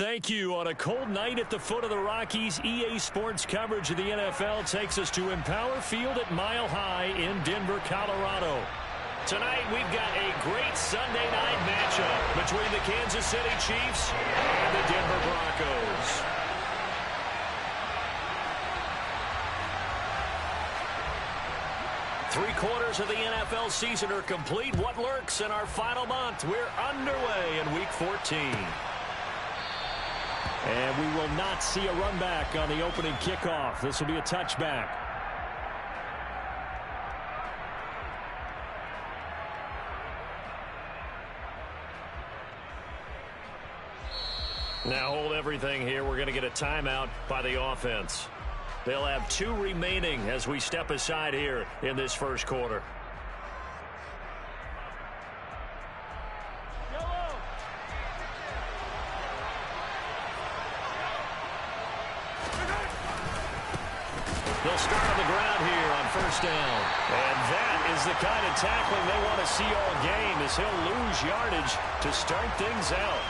Thank you. On a cold night at the foot of the Rockies, EA Sports coverage of the NFL takes us to Empower Field at Mile High in Denver, Colorado. Tonight, we've got a great Sunday night matchup between the Kansas City Chiefs and the Denver Broncos. Three-quarters of the NFL season are complete. What lurks in our final month? We're underway in Week 14. And we will not see a run back on the opening kickoff. This will be a touchback. Now hold everything here. We're going to get a timeout by the offense. They'll have 2 remaining as we step aside here in this first quarter. They'll start on the ground here on first down. And that is the kind of tackling they want to see all game, as he'll lose yardage to start things out.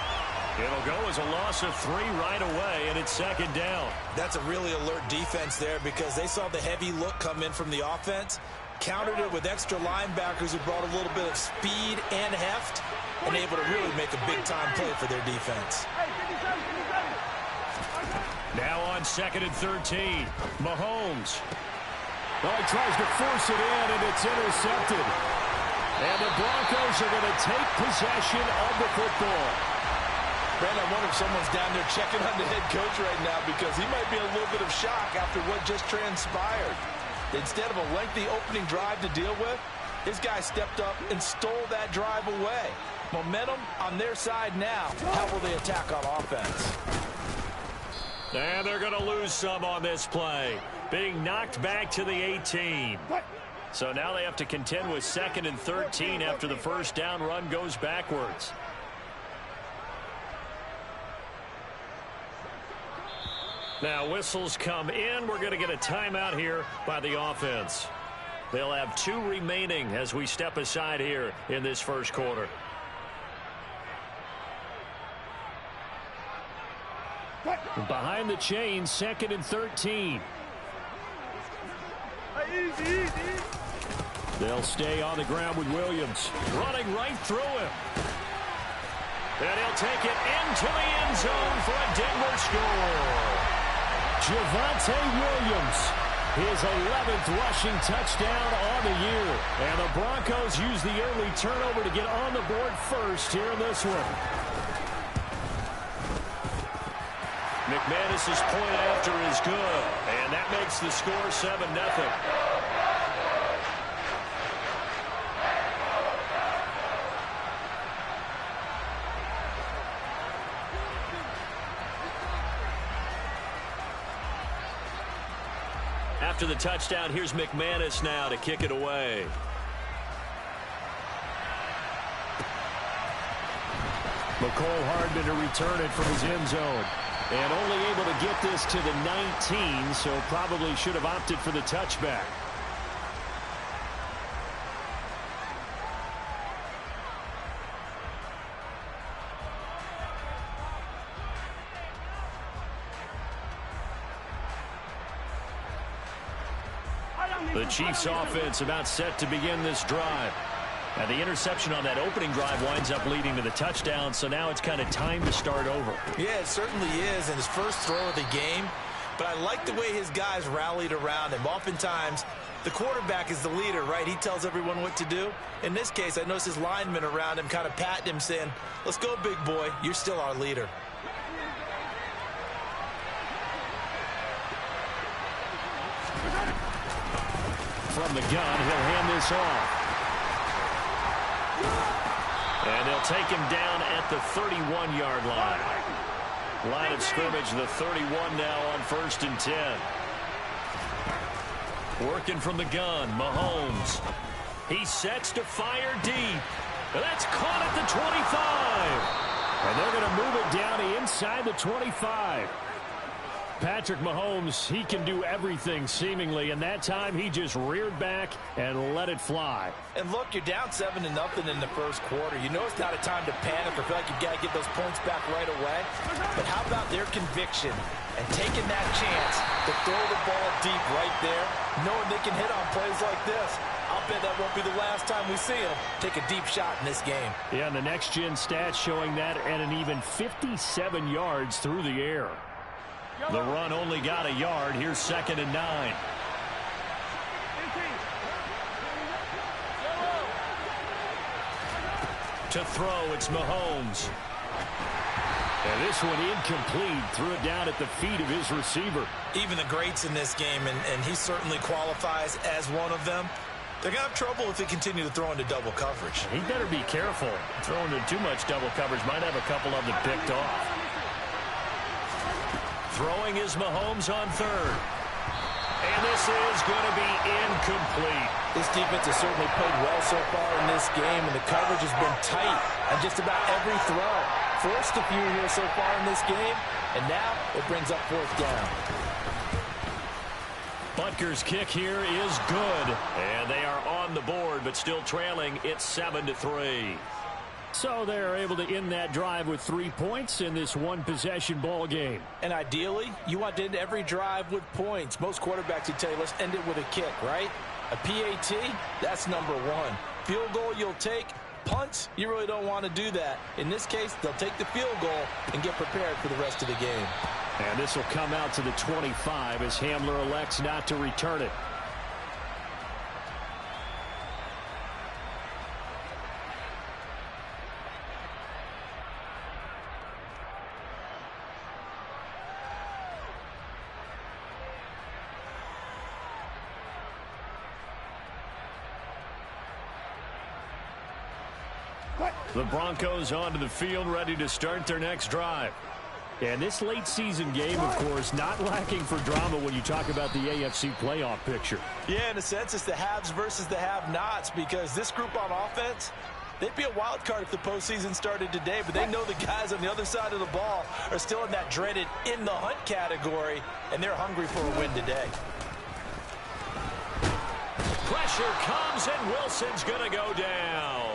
It'll go as a loss of 3 right away, and it's second down. That's a really alert defense there because they saw the heavy look come in from the offense, countered it with extra linebackers who brought a little bit of speed and heft, and able to really make a big-time play for their defense. Now on 2nd and 13, Mahomes. Well, he tries to force it in, and it's intercepted. And the Broncos are going to take possession of the football. Brandon, I wonder if someone's down there checking on the head coach right now because he might be in a little bit of shock after what just transpired. Instead of a lengthy opening drive to deal with, his guy stepped up and stole that drive away. Momentum on their side now. How will they attack on offense? And they're going to lose some on this play, being knocked back to the 18. So now they have to contend with 2nd and 13 after the first down run goes backwards. Now whistles come in. We're going to get a timeout here by the offense. They'll have 2 remaining as we step aside here in this first quarter. Behind the chains, 2nd and 13. They'll stay on the ground with Williams. Running right through him. And he'll take it into the end zone for a Denver score. Javonte Williams, his 11th rushing touchdown on the year. And the Broncos use the early turnover to get on the board first here in this one. McManus's point after is good, and that makes the score 7-0. After the touchdown, here's McManus now to kick it away. McCole Hardman to return it from his end zone. And only able to get this to the 19, so probably should have opted for the touchback. The Chiefs offense about set to begin this drive. And the interception on that opening drive winds up leading to the touchdown, so now it's kind of time to start over. Yeah, it certainly is in his first throw of the game. But I like the way his guys rallied around him. Oftentimes, the quarterback is the leader, right? He tells everyone what to do. In this case, I noticed his linemen around him kind of patting him, saying, "Let's go, big boy. You're still our leader." From the gun, he'll hand this off. And they'll take him down at the 31-yard line. Line of scrimmage, the 31 now on 1st and 10. Working from the gun, Mahomes. He sets to fire deep. And that's caught at the 25. And they're going to move it down inside the 25. Patrick Mahomes, he can do everything seemingly, and that time he just reared back and let it fly. And look, you're down 7-0 in the first quarter. You know it's not a time to panic or feel like you've got to get those points back right away. But how about their conviction and taking that chance to throw the ball deep right there, knowing they can hit on plays like this? I'll bet that won't be the last time we see him take a deep shot in this game. Yeah, and the next-gen stats showing that at an even 57 yards through the air. The run only got a yard. Here's 2nd and 9. To throw, it's Mahomes. And this one incomplete. Threw it down at the feet of his receiver. Even the greats in this game, and he certainly qualifies as one of them, they're going to have trouble if they continue to throw into double coverage. He better be careful. Throwing into too much double coverage might have a couple of them picked off. Throwing is Mahomes on 3rd. And this is going to be incomplete. This defense has certainly played well so far in this game, and the coverage has been tight on just about every throw. Forced a few here so far in this game, and now it brings up 4th down. Butker's kick here is good. And they are on the board, but still trailing. It's 7-3. So they're able to end that drive with 3 points in this one-possession ball game. And ideally, you want to end every drive with points. Most quarterbacks would tell you, let's end it with a kick, right? A PAT, that's number 1. Field goal you'll take. Punts, you really don't want to do that. In this case, they'll take the field goal and get prepared for the rest of the game. And this will come out to the 25 as Hamler elects not to return it. The Broncos onto the field, ready to start their next drive. And this late season game, of course, not lacking for drama when you talk about the AFC playoff picture. Yeah, in a sense, it's the haves versus the have-nots, because this group on offense, they'd be a wild card if the postseason started today, but they know the guys on the other side of the ball are still in that dreaded in-the-hunt category, and they're hungry for a win today. Pressure comes, and Wilson's going to go down.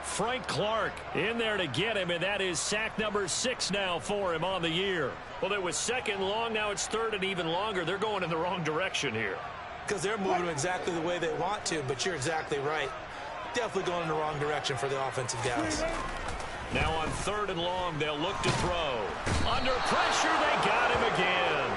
Frank Clark in there to get him, and that is sack number 6 now for him on the year. Well, it was 2nd long, now it's 3rd and even longer. They're going in the wrong direction here. Because they're moving exactly the way they want to, but you're exactly right. Definitely going in the wrong direction for the offensive guys. Now on 3rd and long, they'll look to throw. Under pressure, they got him again.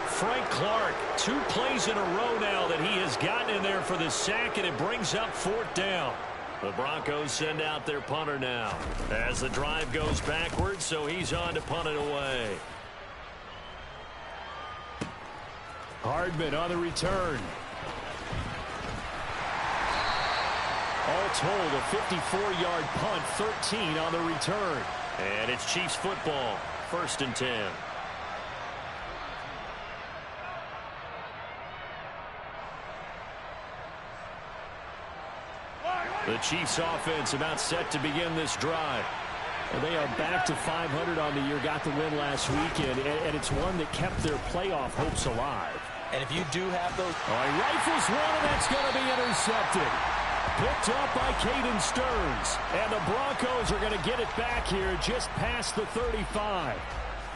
Frank Clark, 2 plays in a row now that he has gotten in there for the sack, and it brings up 4th down. The Broncos send out their punter now as the drive goes backwards, so he's on to punt it away. Hardman on the return. All told, a 54-yard punt, 13 on the return. And it's Chiefs football, 1st and 10. The Chiefs offense about set to begin this drive. And they are back to 500 on the year, got the win last weekend, and it's one that kept their playoff hopes alive. And if you do have those... All right, rifles one, and that's going to be intercepted. Picked up by Caden Stearns. And the Broncos are going to get it back here just past the 35.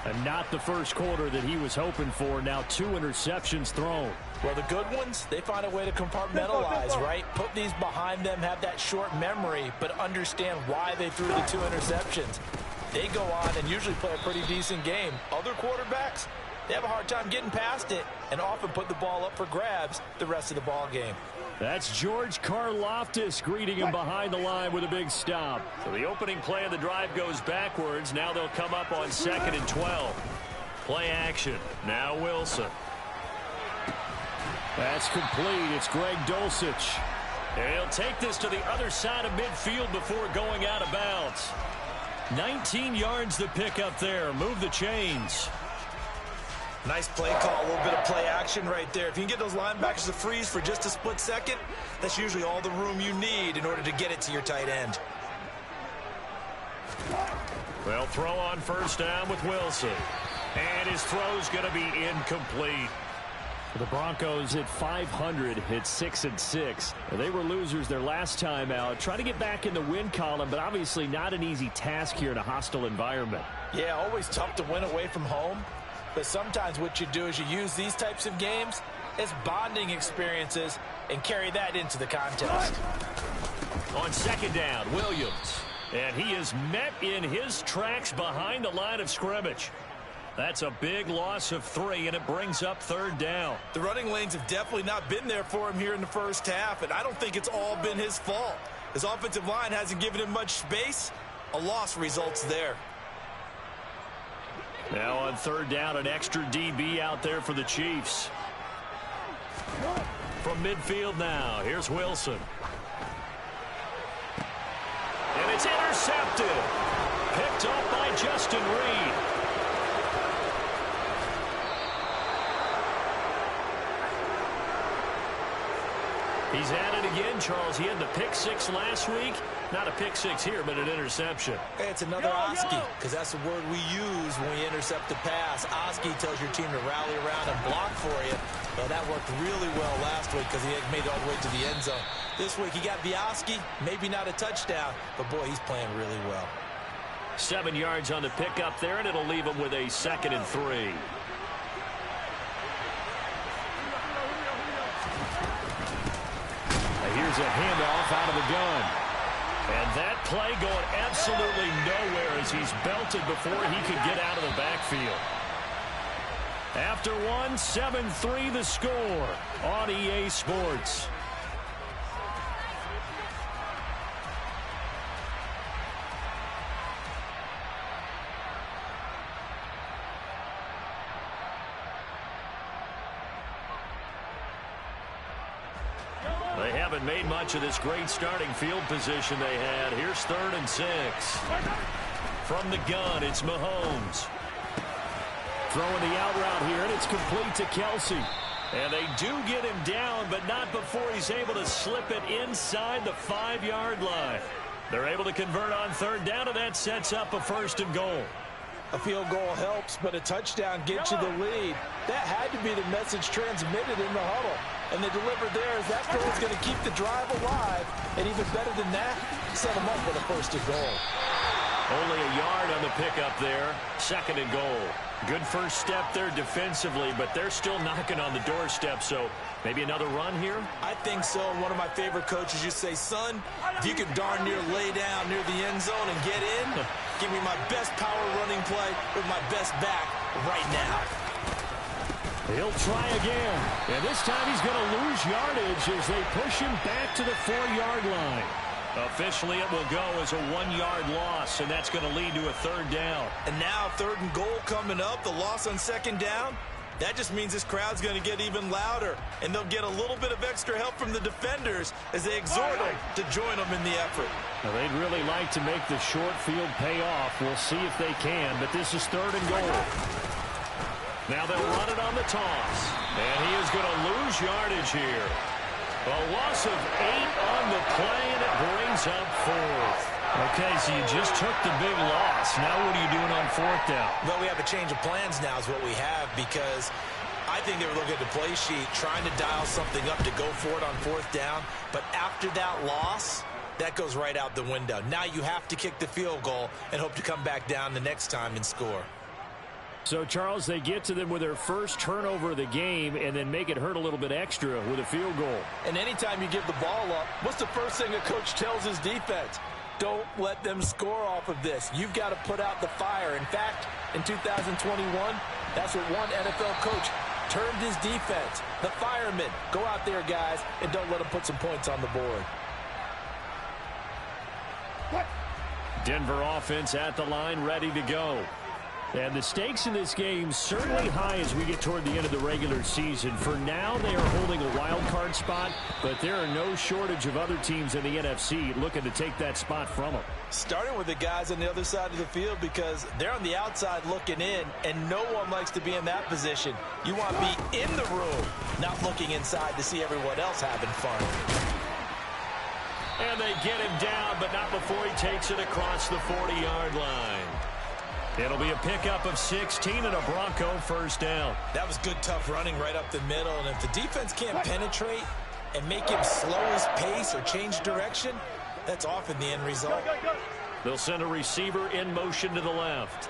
And not the first quarter that he was hoping for. Now 2 interceptions thrown. Well, the good ones, they find a way to compartmentalize, right? Put these behind them, have that short memory, but understand why they threw the 2 interceptions. They go on and usually play a pretty decent game. Other quarterbacks, they have a hard time getting past it and often put the ball up for grabs the rest of the ball game. That's George Karlaftis greeting him behind the line with a big stop. So the opening play of the drive goes backwards. Now they'll come up on 2nd and 12. Play action. Now Wilson. That's complete. It's Greg Dulcich. And he'll take this to the other side of midfield before going out of bounds. 19 yards to pick up there. Move the chains. Nice play call, a little bit of play action right there. If you can get those linebackers to freeze for just a split second, that's usually all the room you need in order to get it to your tight end. They'll throw on 1st down with Wilson. And his throw's going to be incomplete. The Broncos at 500 hit 6-6. They were losers their last time out. Trying to get back in the win column, but obviously not an easy task here in a hostile environment. Yeah, always tough to win away from home. But sometimes what you do is you use these types of games as bonding experiences and carry that into the contest. On second down, Williams. And he is met in his tracks behind the line of scrimmage. That's a big loss of 3, and it brings up third down. The running lanes have definitely not been there for him here in the first half, and I don't think it's all been his fault. His offensive line hasn't given him much space. A loss results there. Now on third down, an extra DB out there for the Chiefs. From midfield now, here's Wilson. And it's intercepted. Picked up by Justin Reed. He's at it again, Charles. He had the pick 6 last week. Not a pick 6 here, but an interception. Hey, it's another Oski, because that's the word we use when we intercept a pass. Oski tells your team to rally around and block for you. Well, that worked really well last week because he had made it all the way to the end zone. This week he got Oski, maybe not a touchdown, but boy, he's playing really well. 7 yards on the pickup there, and it'll leave him with a 2nd and 3. Here's a handoff out of the gun. And that play going absolutely nowhere as he's belted before he could get out of the backfield. After 1, 7-3 the score on EA Sports. They haven't made much of this great starting field position they had. Here's 3rd and 6. From the gun, it's Mahomes. Throwing the out route here, and it's complete to Kelsey. And they do get him down, but not before he's able to slip it inside the 5-yard line. They're able to convert on third down, and that sets up a 1st and goal. A field goal helps, but a touchdown gets you the lead. That had to be the message transmitted in the huddle. And they delivered there as that goal is going to keep the drive alive. And even better than that, set them up with a 1st and goal. Only a yard on the pickup there. 2nd and goal. Good first step there defensively, but they're still knocking on the doorstep, so maybe another run here? I think so. One of my favorite coaches used to say, son, if you can darn near lay down near the end zone and get in, give me my best power running play with my best back right now. He'll try again, and this time he's going to lose yardage as they push him back to the 4-yard line. Officially, it will go as a 1-yard loss, and that's going to lead to a 3rd down. And now 3rd and goal coming up, the loss on 2nd down. That just means this crowd's going to get even louder, and they'll get a little bit of extra help from the defenders as they exhort them to join them in the effort. Now, they'd really like to make the short field pay off. We'll see if they can, but this is 3rd and goal. Now they'll run it on the toss, and he is going to lose yardage here. A loss of 8 on the play, and it brings up 4th. Okay, so you just took the big loss. Now what are you doing on 4th down? Well, we have a change of plans now is what we have, because I think they were looking at the play sheet, trying to dial something up to go for it on 4th down. But after that loss, that goes right out the window. Now you have to kick the field goal and hope to come back down the next time and score. So, Charles, they get to them with their first turnover of the game and then make it hurt a little bit extra with a field goal. And anytime you give the ball up, what's the first thing a coach tells his defense? Don't let them score off of this. You've got to put out the fire. In fact, in 2021, that's what one NFL coach termed his defense. The firemen. Go out there, guys, and don't let them put some points on the board. Denver offense at the line, ready to go. And the stakes in this game certainly high as we get toward the end of the regular season. For now, they are holding a wild card spot, but there are no shortage of other teams in the NFC looking to take that spot from them. Starting with the guys on the other side of the field, because they're on the outside looking in, and no one likes to be in that position. You want to be in the room, not looking inside to see everyone else having fun. And they get him down, but not before he takes it across the 40-yard line. It'll be a pickup of 16 and a Bronco first down. That was good, tough running right up the middle. And if the defense can't penetrate and make him slow his pace or change direction, that's often the end result. They'll send a receiver in motion to the left.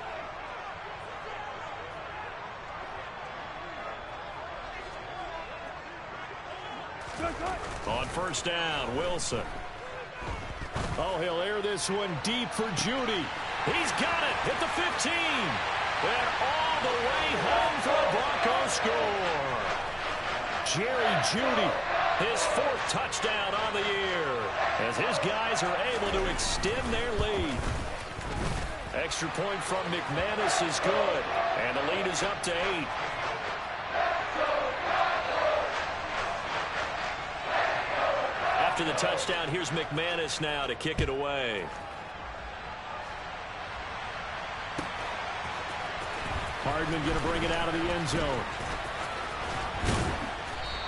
On first down, Wilson. Oh, he'll air this one deep for Judy. He's got it at the 15. And all the way home for a Bronco score. Jerry Judy, his 4th touchdown on the year, as his guys are able to extend their lead. Extra point from McManus is good, and the lead is up to 8. After the touchdown, here's McManus now to kick it away. Hardman going to bring it out of the end zone.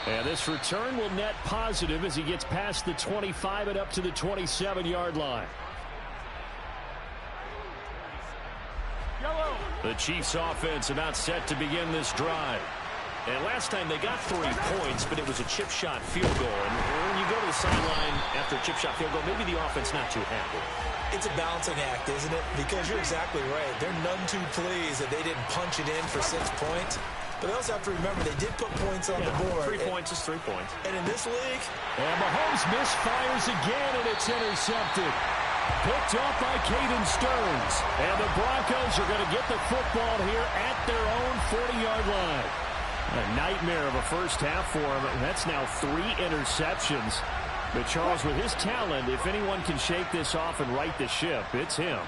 And this return will net positive as he gets past the 25 and up to the 27-yard line. The Chiefs offense about set to begin this drive. And last time they got 3 points, but it was a chip shot field goal. And when you go to the sideline after a chip shot field goal, maybe the offense not too happy. It's a balancing act, isn't it? Because you're exactly right. They're none too pleased that they didn't punch it in for 6 points. But they also have to remember they did put points on the board. 3 points is 3 points. And in this league... And Mahomes misfires again, and it's intercepted. Picked off by Caden Stearns. And the Broncos are going to get the football here at their own 40-yard line. A nightmare of a first half for him. That's now 3 interceptions. But Charles, with his talent, if anyone can shake this off and right the ship, it's him.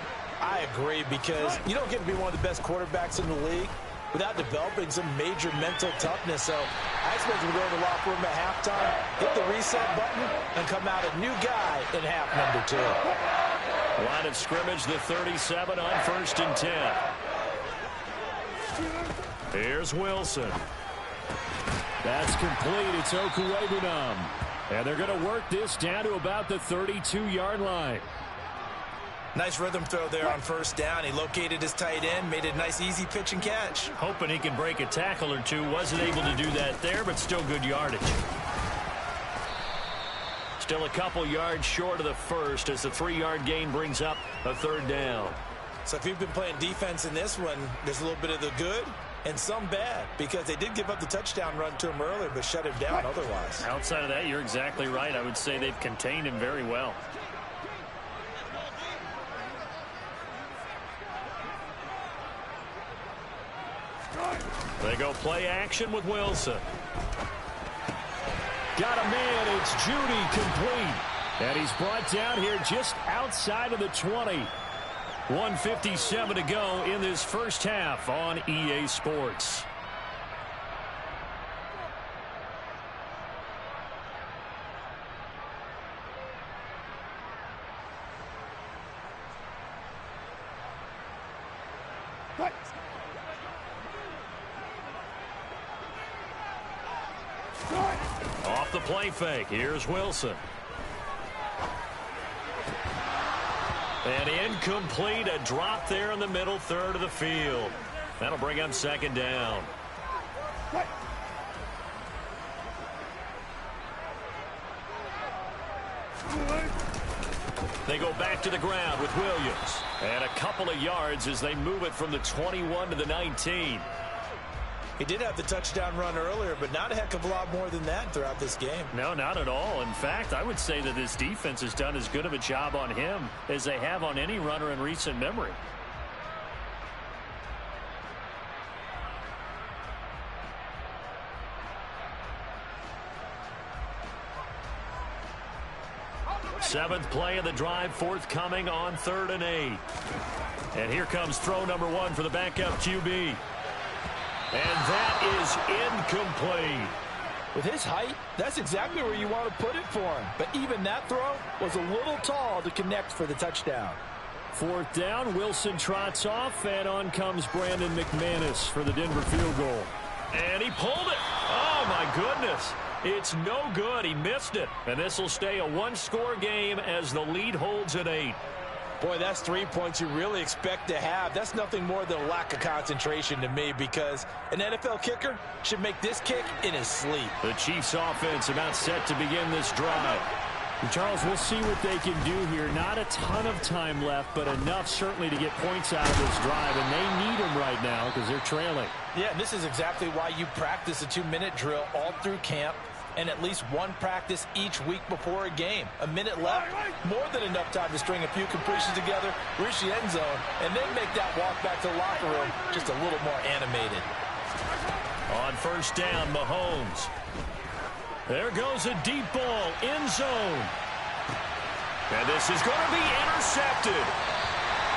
I agree, because you don't get to be one of the best quarterbacks in the league without developing some major mental toughness. So I expect him to go to the locker room at halftime, hit the reset button, and come out a new guy in half number 2. Line of scrimmage, the 37 on 1st and 10. Here's Wilson. That's complete. It's Okuwebunam. And they're going to work this down to about the 32-yard line. Nice rhythm throw there on first down. He located his tight end, made a nice easy pitch and catch. Hoping he can break a tackle or two. Wasn't able to do that there, but still good yardage. Still a couple yards short of the first as the 3-yard gain brings up a 3rd down. So if you've been playing defense in this one, there's a little bit of the good and some bad, because they did give up the touchdown run to him earlier but shut him down otherwise. Outside of that, you're exactly right. I would say they've contained him very well. They go play action with Wilson. Got a man. It's Judy, complete. And he's brought down here just outside of the 20. 1:57 to go in this first half on EA Sports. Off the play fake. Here's Wilson. And incomplete, a drop there in the middle third of the field. That'll bring up 2nd down. They go back to the ground with Williams. And a couple of yards as they move it from the 21 to the 19. He did have the touchdown run earlier, but not a heck of a lot more than that throughout this game. No, not at all. In fact, I would say that this defense has done as good of a job on him as they have on any runner in recent memory. Seventh play of the drive forthcoming on 3rd and 8. And here comes throw number 1 for the backup QB. And that is incomplete. With his height, that's exactly where you want to put it for him. But even that throw was a little tall to connect for the touchdown. 4th down, Wilson trots off, and on comes Brandon McManus for the Denver field goal. And he pulled it. Oh, my goodness. It's no good. He missed it. And this will stay a 1-score game as the lead holds at 8. Boy, that's 3 points you really expect to have. That's nothing more than a lack of concentration to me, because an NFL kicker should make this kick in his sleep. The Chiefs offense about set to begin this drive. And Charles, we'll see what they can do here. Not a ton of time left, but enough certainly to get points out of this drive, and they need them right now because they're trailing. Yeah, and this is exactly why you practice a 2-minute drill all through camp, and at least one practice each week before a game. A minute left, more than enough time to string a few completions together, reach the end zone, and then make that walk back to the locker room just a little more animated. On first down, Mahomes. There goes a deep ball, end zone. And this is going to be intercepted.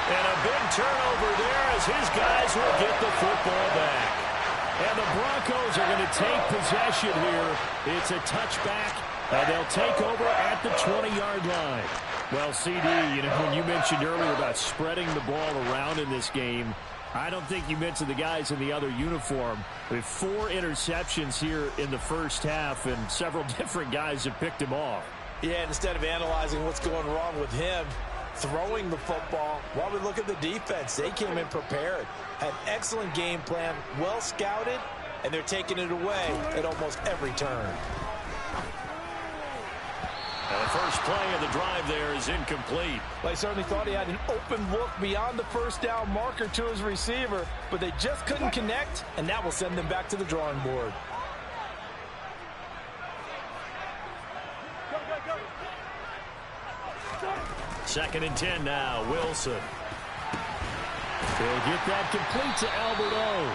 And a big turnover there as his guys will get the football back. And the Broncos are going to take possession here. It's a touchback, and they'll take over at the 20-yard line. Well, CD, when you mentioned earlier about spreading the ball around in this game, I don't think you mentioned the guys in the other uniform. With 4 interceptions here in the first half, and several different guys have picked him off. Yeah, instead of analyzing what's going wrong with him, throwing the football, while we look at the defense, they came in prepared. Had excellent game plan, well scouted, and they're taking it away at almost every turn. And the first play of the drive there is incomplete. Well, he certainly thought he had an open look beyond the first down marker to his receiver, but they just couldn't connect, and that will send them back to the drawing board. Second and 10 now, Wilson. They'll get that complete to Alberto.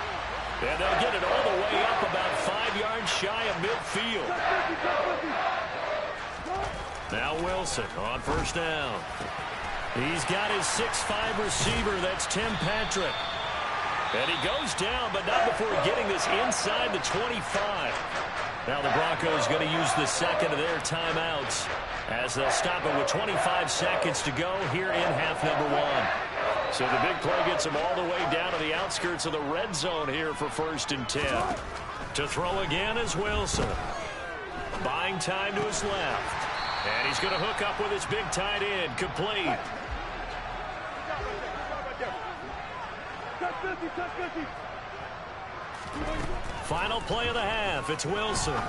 And they'll get it all the way up about 5 yards shy of midfield. Now Wilson on first down. He's got his 6'5" receiver. That's Tim Patrick. And he goes down, but not before getting this inside the 25. Now the Broncos going to use the second of their timeouts as they'll stop it with 25 seconds to go here in half number 1. So the big play gets them all the way down to the outskirts of the red zone here for first and 10. To throw again is Wilson. Buying time to his left. And he's going to hook up with his big tight end, complete. Final play of the half. It's Wilson.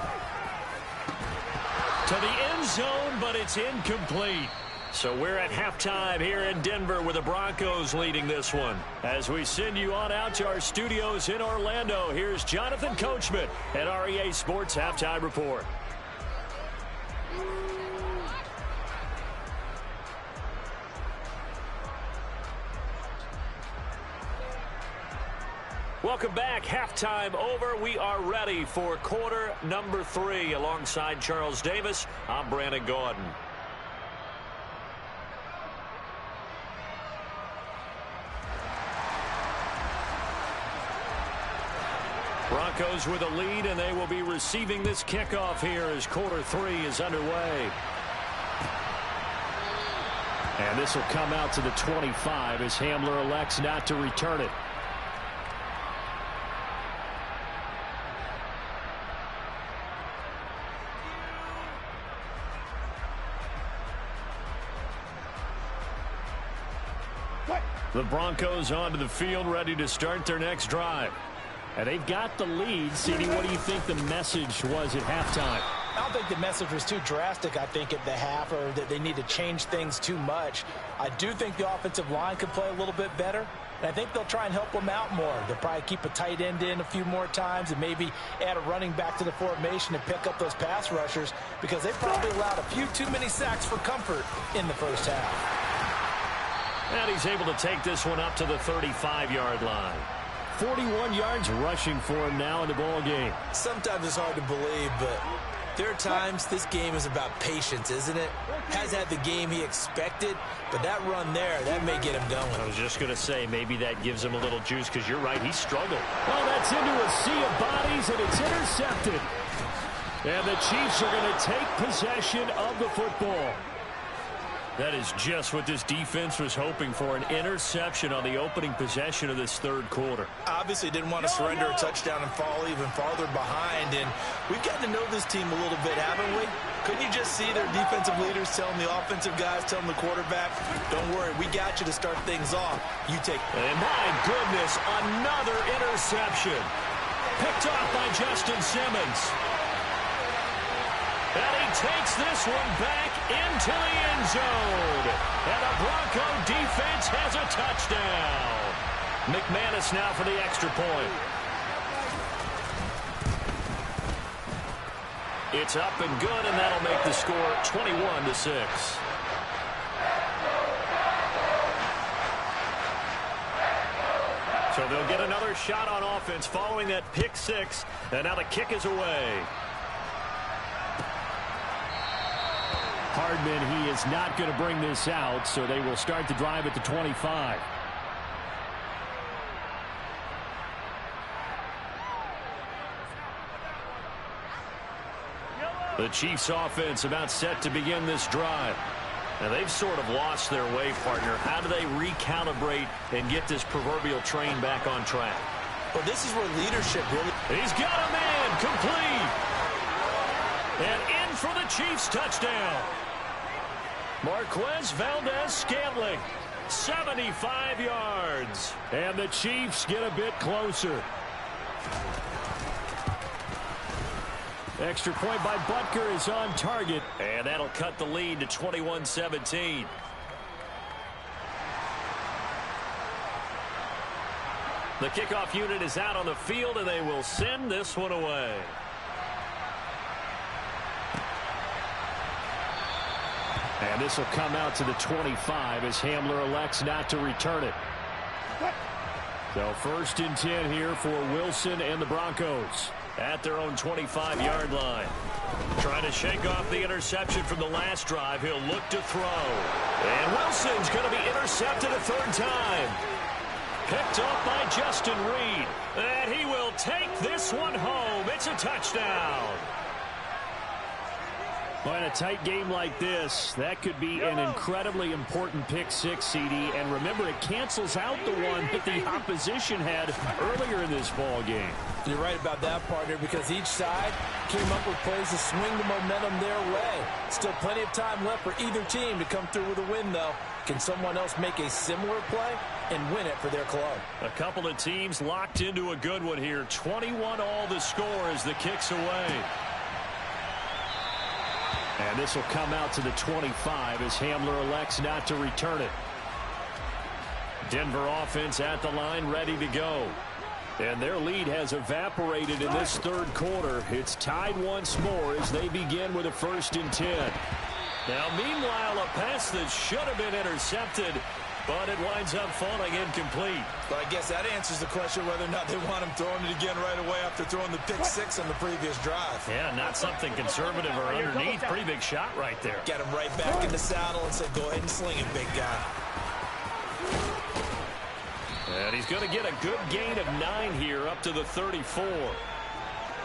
To the end zone, but it's incomplete. So we're at halftime here in Denver with the Broncos leading this one. As we send you on out to our studios in Orlando, here's Jonathan Coachman at REA Sports Halftime Report. Welcome back. Halftime over. We are ready for quarter number 3. Alongside Charles Davis, I'm Brandon Gordon. Broncos with a lead, and they will be receiving this kickoff here as quarter 3 is underway. And this will come out to the 25 as Hamler elects not to return it. The Broncos onto the field, ready to start their next drive. And they've got the lead. CD, what do you think the message was at halftime? I don't think the message was too drastic, I think, at the half, or that they need to change things too much. I do think the offensive line could play a little bit better, and I think they'll try and help them out more. They'll probably keep a tight end in a few more times and maybe add a running back to the formation and pick up those pass rushers, because they probably allowed a few too many sacks for comfort in the first half. And he's able to take this one up to the 35-yard line. 41 yards rushing for him now in the ball game. Sometimes it's hard to believe, but there are times this game is about patience, isn't it? Has had the game he expected, but that run there, that may get him going. I was just going to say, maybe that gives him a little juice, because you're right, he struggled. Well, that's into a sea of bodies, and it's intercepted. And the Chiefs are going to take possession of the football. That is just what this defense was hoping for, an interception on the opening possession of this third quarter. Obviously didn't want to surrender a touchdown and fall even farther behind, and we've gotten to know this team a little bit, haven't we? Couldn't you just see their defensive leaders telling the offensive guys, telling the quarterback, don't worry, we got you to start things off. You take. And my goodness, another interception. Picked off by Justin Simmons. And he takes this one back into the end zone. And the Bronco defense has a touchdown. McManus now for the extra point. It's up and good, and that'll make the score 21-6. So they'll get another shot on offense following that pick six, and now the kick is away. Hardman, he is not going to bring this out, so they will start the drive at the 25. The Chiefs offense about set to begin this drive. Now, they've sort of lost their way, partner. How do they recalibrate and get this proverbial train back on track? Well, this is where leadership really... He's got a man complete. And in for the Chiefs touchdown. Marquez Valdez-Scantling, 75 yards. And the Chiefs get a bit closer. Extra point by Butker is on target, and that'll cut the lead to 21-17. The kickoff unit is out on the field, and they will send this one away. And this will come out to the 25 as Hamler elects not to return it. So 1st and 10 here for Wilson and the Broncos at their own 25-yard line. Trying to shake off the interception from the last drive. He'll look to throw. And Wilson's going to be intercepted a third time. Picked up by Justin Reed. And he will take this one home. It's a touchdown. Well, in a tight game like this, that could be an incredibly important pick six, CD. And remember, it cancels out the one that the opposition had earlier in this ball game. You're right about that, partner, because each side came up with plays to swing the momentum their way. Still plenty of time left for either team to come through with a win, though. Can someone else make a similar play and win it for their club? A couple of teams locked into a good one here. 21 all the score as the kick's away. And this will come out to the 25 as Hamler elects not to return it. Denver offense at the line, ready to go. And their lead has evaporated in this third quarter. It's tied once more as they begin with a 1st and 10. Now, meanwhile, a pass that should have been intercepted, but it winds up falling incomplete. Well, I guess that answers the question whether or not they want him throwing it again right away after throwing the pick six on the previous drive. Yeah, not something conservative or underneath. Pretty big shot right there. Got him right back in the saddle and said, go ahead and sling it, big guy. And he's going to get a good gain of 9 here up to the 34.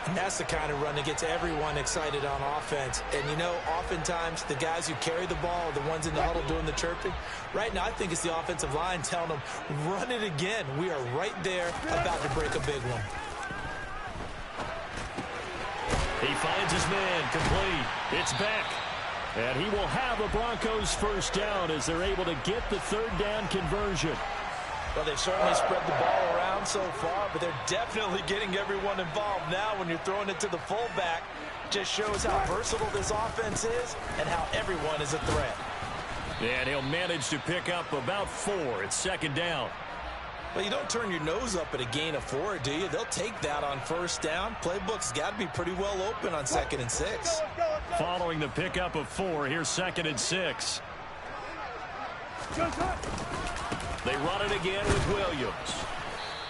And that's the kind of run that gets everyone excited on offense. And, you know, oftentimes the guys who carry the ball are the ones in the huddle doing the chirping. Right now, I think it's the offensive line telling them, run it again. We are right there about to break a big one. He finds his man complete. It's back. And he will have the Broncos 1st down as they're able to get the 3rd down conversion. Well, they've certainly spread the ball around so far, but they're definitely getting everyone involved now when you're throwing it to the fullback. Just shows how versatile this offense is and how everyone is a threat. And he'll manage to pick up about 4. It's 2nd down. Well, you don't turn your nose up at a gain of 4, do you? They'll take that on 1st down. Playbook's got to be pretty well open on 2nd and 6. Following the pickup of 4, here's 2nd and 6. They run it again with Williams.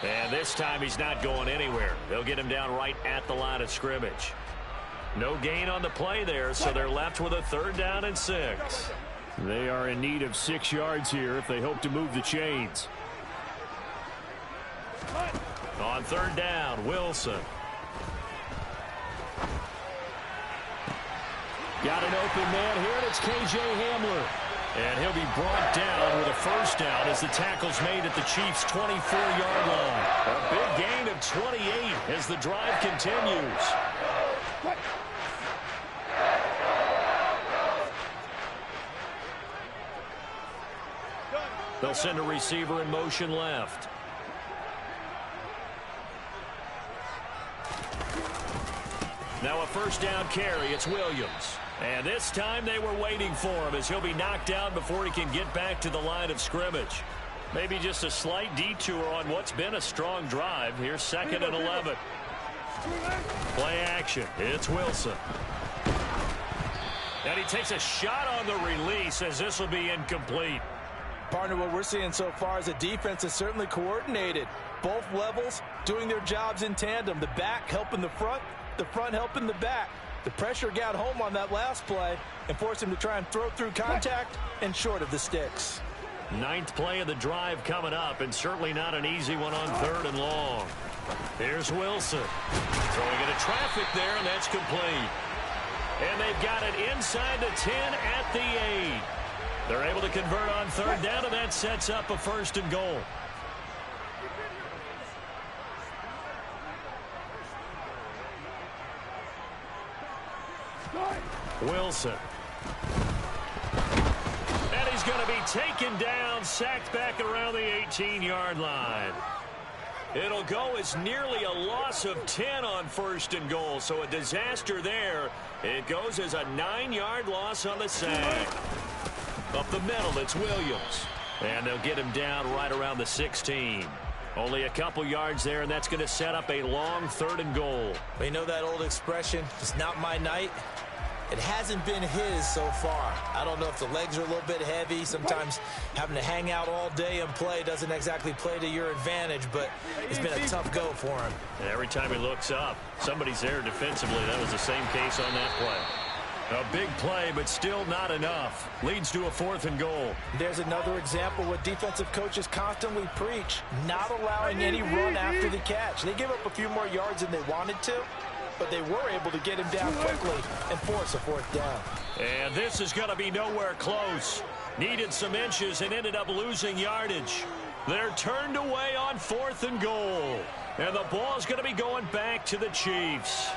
And this time he's not going anywhere. They'll get him down right at the line of scrimmage. No gain on the play there, so they're left with a 3rd down and 6. They are in need of 6 yards here if they hope to move the chains. On 3rd down, Wilson. Got an open man here, and it's K.J. Hamler. And he'll be brought down with a first down as the tackle's made at the Chiefs' 24-yard line. A big gain of 28 as the drive continues. They'll send a receiver in motion left. Now a first down carry. It's Williams. And this time they were waiting for him as he'll be knocked down before he can get back to the line of scrimmage. Maybe just a slight detour on what's been a strong drive. Here's 2nd and 11. Play action. It's Wilson. And he takes a shot on the release as this will be incomplete. Partner, what we're seeing so far is the defense is certainly coordinated. Both levels doing their jobs in tandem. The back helping the front helping the back. The pressure got home on that last play and forced him to try and throw through contact and short of the sticks. 9th play of the drive coming up, and certainly not an easy one on 3rd and long. Here's Wilson. Throwing into traffic there, and that's complete. And they've got it inside the 10 at the 8. They're able to convert on 3rd down, and that sets up a 1st and goal. Wilson. And he's going to be taken down, sacked back around the 18-yard line. It'll go as nearly a loss of 10 on 1st and goal, so a disaster there. It goes as a 9-yard loss on the sack. Up the middle, it's Williams. And they'll get him down right around the 16. Only a couple yards there, and that's going to set up a long 3rd and goal. We know that old expression, it's not my night. It hasn't been his so far. I don't know if the legs are a little bit heavy. Sometimes having to hang out all day and play doesn't exactly play to your advantage, but it's been a tough go for him. And every time he looks up, somebody's there defensively. That was the same case on that play. A big play, but still not enough. Leads to a 4th and goal. There's another example what defensive coaches constantly preach, not allowing any run after the catch. They give up a few more yards than they wanted to, but they were able to get him down quickly and force a 4th down. And this is going to be nowhere close. Needed some inches and ended up losing yardage. They're turned away on 4th and goal. And the ball's going to be going back to the Chiefs.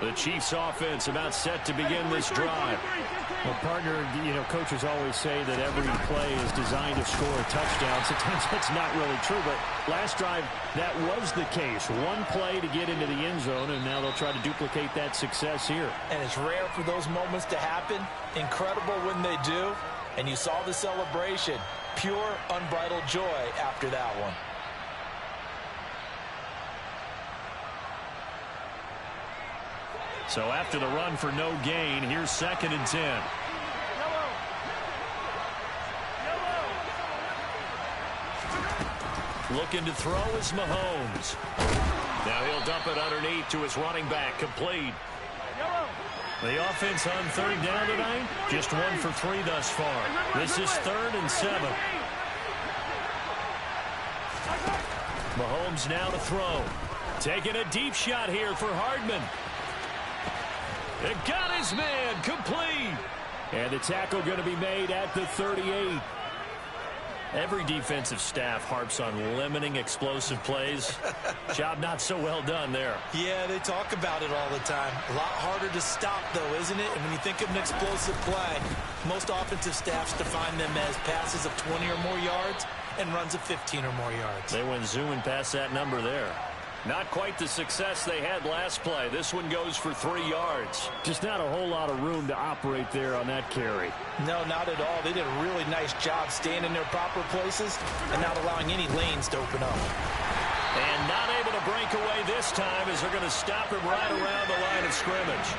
The Chiefs offense about set to begin this drive. Well, partner, you know, coaches always say that every play is designed to score a touchdown. Sometimes that's not really true, but last drive, that was the case. One play to get into the end zone, and now they'll try to duplicate that success here. And it's rare for those moments to happen. Incredible when they do. And you saw the celebration. Pure, unbridled joy after that one. So after the run for no gain, here's 2nd and 10. Looking to throw is Mahomes. Now he'll dump it underneath to his running back, complete. The offense on 3rd down tonight, just 1 for 3 thus far. This is 3rd and 7. Mahomes now to throw. Taking a deep shot here for Hardman. It got his man, complete. And the tackle going to be made at the 38. Every defensive staff harps on limiting explosive plays. Job not so well done there. Yeah, they talk about it all the time. A lot harder to stop, though, isn't it? And when you think of an explosive play, most offensive staffs define them as passes of 20 or more yards and runs of 15 or more yards. They went zooming past that number there. Not quite the success they had last play. This one goes for 3 yards. Just not a whole lot of room to operate there on that carry. No, not at all. They did a really nice job staying in their proper places and not allowing any lanes to open up. And not able to break away this time as they're going to stop him right around the line of scrimmage.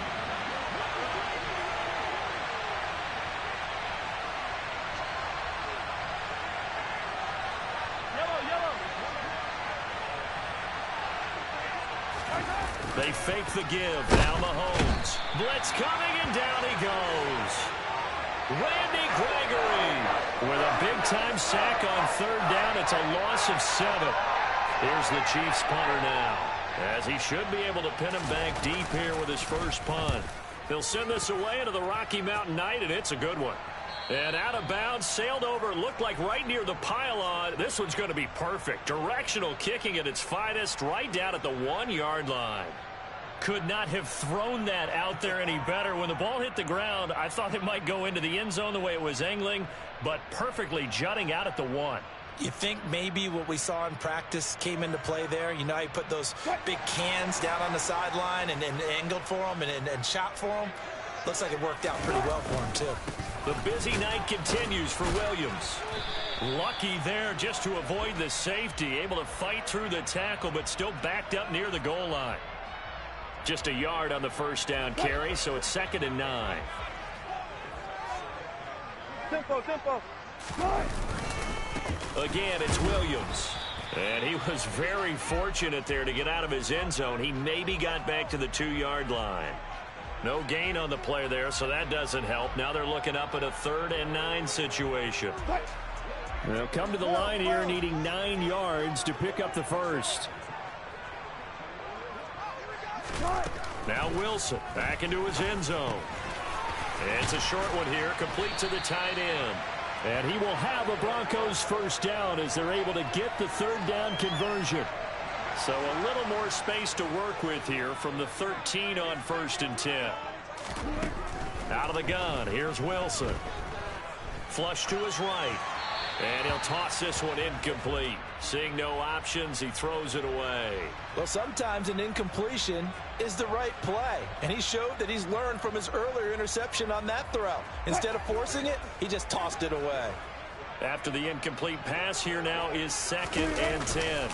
They fake the give. Now Mahomes. Blitz coming, and down he goes. Randy Gregory with a big-time sack on 3rd down. It's a loss of 7. Here's the Chiefs punter now, as he should be able to pin him back deep here with his first punt. They'll send this away into the Rocky Mountain Night, and it's a good one. And out of bounds, sailed over, looked like right near the pylon. This one's going to be perfect. Directional kicking at its finest, right down at the 1-yard line. Could not have thrown that out there any better. When the ball hit the ground, I thought it might go into the end zone the way it was angling, but perfectly jutting out at the 1. You think maybe what we saw in practice came into play there? You know how you put those big cans down on the sideline and angled for them and shot for them? Looks like it worked out pretty well for him, too. The busy night continues for Williams. Lucky there just to avoid the safety. Able to fight through the tackle, but still backed up near the goal line. Just a yard on the first down carry, so it's 2nd and 9. Tempo. Again, it's Williams. And he was very fortunate there to get out of his end zone. He maybe got back to the 2-yard line. No gain on the play there, so that doesn't help. Now they're looking up at a 3rd and 9 situation. They'll come to the line here needing 9 yards to pick up the first. Now Wilson back into his end zone. It's a short one here, complete to the tight end. And he will have a Broncos first down as they're able to get the 3rd down conversion. So a little more space to work with here from the 13 on 1st and 10. Out of the gun, here's Wilson. Flush to his right. And he'll toss this one incomplete. Seeing no options, he throws it away. Well, sometimes an incompletion is the right play. And he showed that he's learned from his earlier interception on that throw. Instead of forcing it, he just tossed it away. After the incomplete pass, here now is 2nd and 10.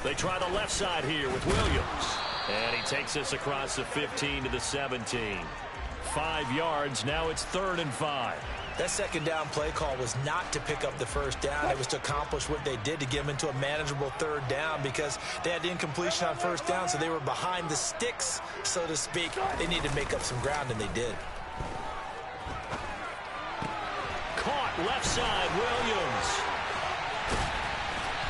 They try the left side here with Williams. And he takes this across the 15 to the 17. 5 yards, now it's 3rd and 5. That 2nd down play call was not to pick up the first down. It was to accomplish what they did to get them into a manageable 3rd down because they had the incompletion on 1st down, so they were behind the sticks, so to speak. They needed to make up some ground, and they did. Caught left side, Williams.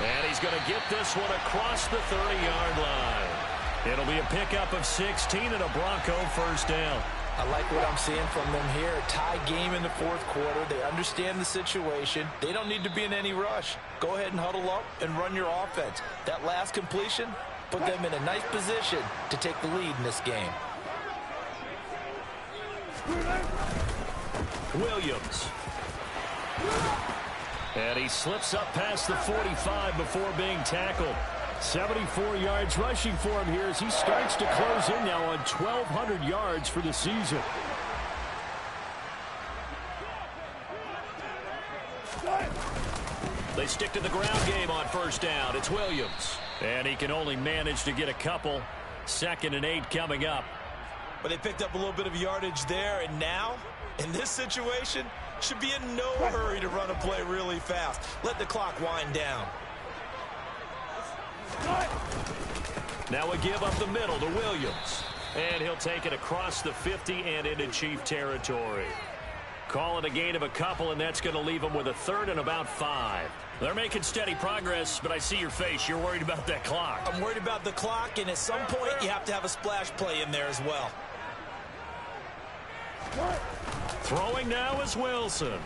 And he's going to get this one across the 30-yard line. It'll be a pickup of 16 and a Bronco first down. I like what I'm seeing from them here. A tie game in the 4th quarter. They understand the situation. They don't need to be in any rush. Go ahead and huddle up and run your offense. That last completion put them in a nice position to take the lead in this game. Williams. And he slips up past the 45 before being tackled. 74 yards rushing for him here as he starts to close in now on 1,200 yards for the season. They stick to the ground game on first down. It's Williams. And he can only manage to get a couple. 2nd and 8 coming up. But they picked up a little bit of yardage there, and now, in this situation, should be in no hurry to run a play really fast. Let the clock wind down. Now a give up the middle to Williams. And he'll take it across the 50 and into Chief territory. Call it a gain of a couple, and that's going to leave them with a 3rd and about 5. They're making steady progress, but I see your face. You're worried about that clock. I'm worried about the clock, and at some point you have to have a splash play in there as well. Throwing now is Wilson.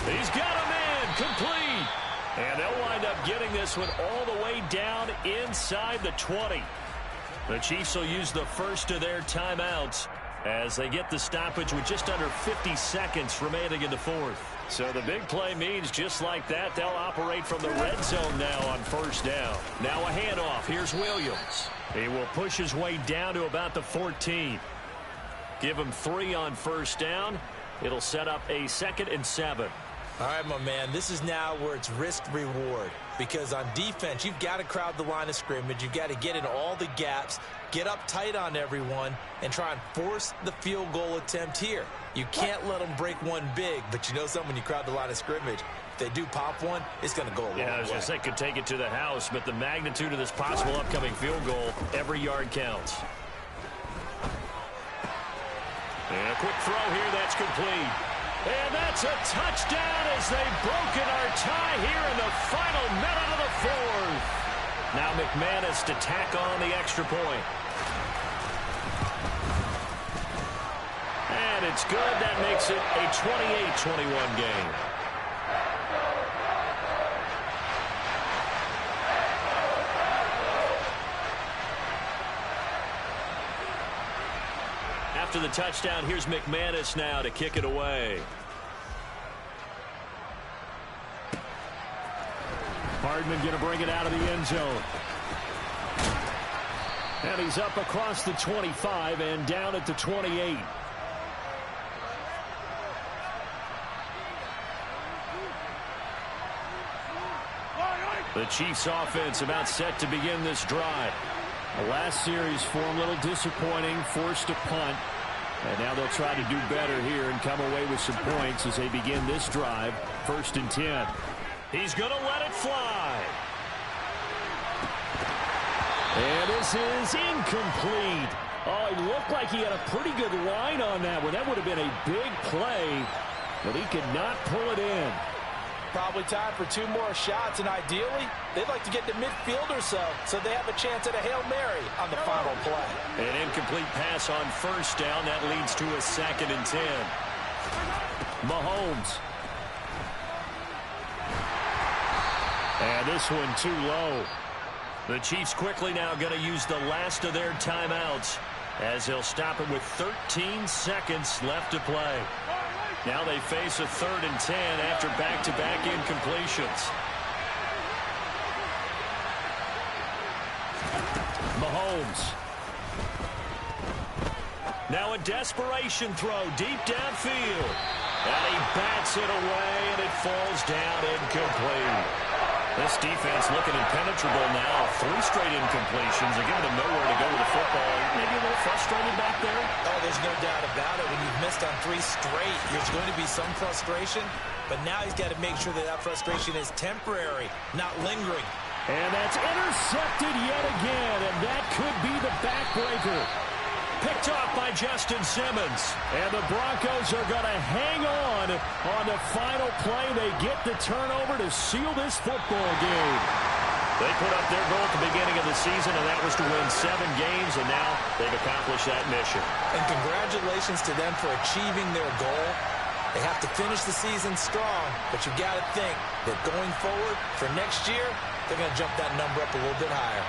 He's got a man complete. And they'll wind up getting this one all the way down inside the 20. The Chiefs will use the first of their timeouts as they get the stoppage with just under 50 seconds remaining in the 4th. So the big play means just like that, they'll operate from the red zone now on first down. Now a handoff. Here's Williams. He will push his way down to about the 14. Give him 3 on first down. It'll set up a 2nd and 7. All right, my man, this is now where it's risk-reward. Because on defense, you've got to crowd the line of scrimmage. You've got to get in all the gaps, get up tight on everyone, and try and force the field goal attempt here. You can't let them break one big, but you know something, when you crowd the line of scrimmage, if they do pop one, it's going to go a long way. Yeah, I was going to say, could take it to the house, but the magnitude of this possible upcoming field goal, every yard counts. And a quick throw here, that's complete. And that's a touchdown as they've broken our tie here in the final minute of the 4th. Now McManus to tack on the extra point. it's good. That makes it a 28-21 game. After the touchdown, here's McManus now to kick it away. Hardman going to bring it out of the end zone. And he's up across the 25 and down at the 28. The Chiefs offense about set to begin this drive. The last series for him a little disappointing, forced a punt. And now they'll try to do better here and come away with some points as they begin this drive. 1st and 10. He's going to let it fly. And this is incomplete. Oh, he looked like he had a pretty good line on that one. That would have been a big play, but he could not pull it in. Probably time for 2 more shots, and ideally, they'd like to get to midfield or so they have a chance at a Hail Mary on the final play. An incomplete pass on 1st down. That leads to a 2nd and 10. Mahomes. And this one too low. The Chiefs quickly now going to use the last of their timeouts as they'll stop it with 13 seconds left to play. Now they face a 3rd and 10 after back-to-back incompletions. Mahomes. Now a desperation throw deep downfield. And he bats it away, and it falls down incomplete. This defense looking impenetrable now. 3 straight incompletions. They're giving them nowhere to go with the football. Maybe a little frustrated back there. Oh, there's no doubt about it. When you've missed on 3 straight, there's going to be some frustration. But now he's got to make sure that frustration is temporary, not lingering. And that's intercepted yet again. And that could be the backbreaker. Picked off by Justin Simmons. And the Broncos are going to hang on the final play. They get the turnover to seal this football game. They put up their goal at the beginning of the season, and that was to win 7 games, and now they've accomplished that mission. And congratulations to them for achieving their goal. They have to finish the season strong, but you've got to think that going forward for next year, they're going to jump that number up a little bit higher.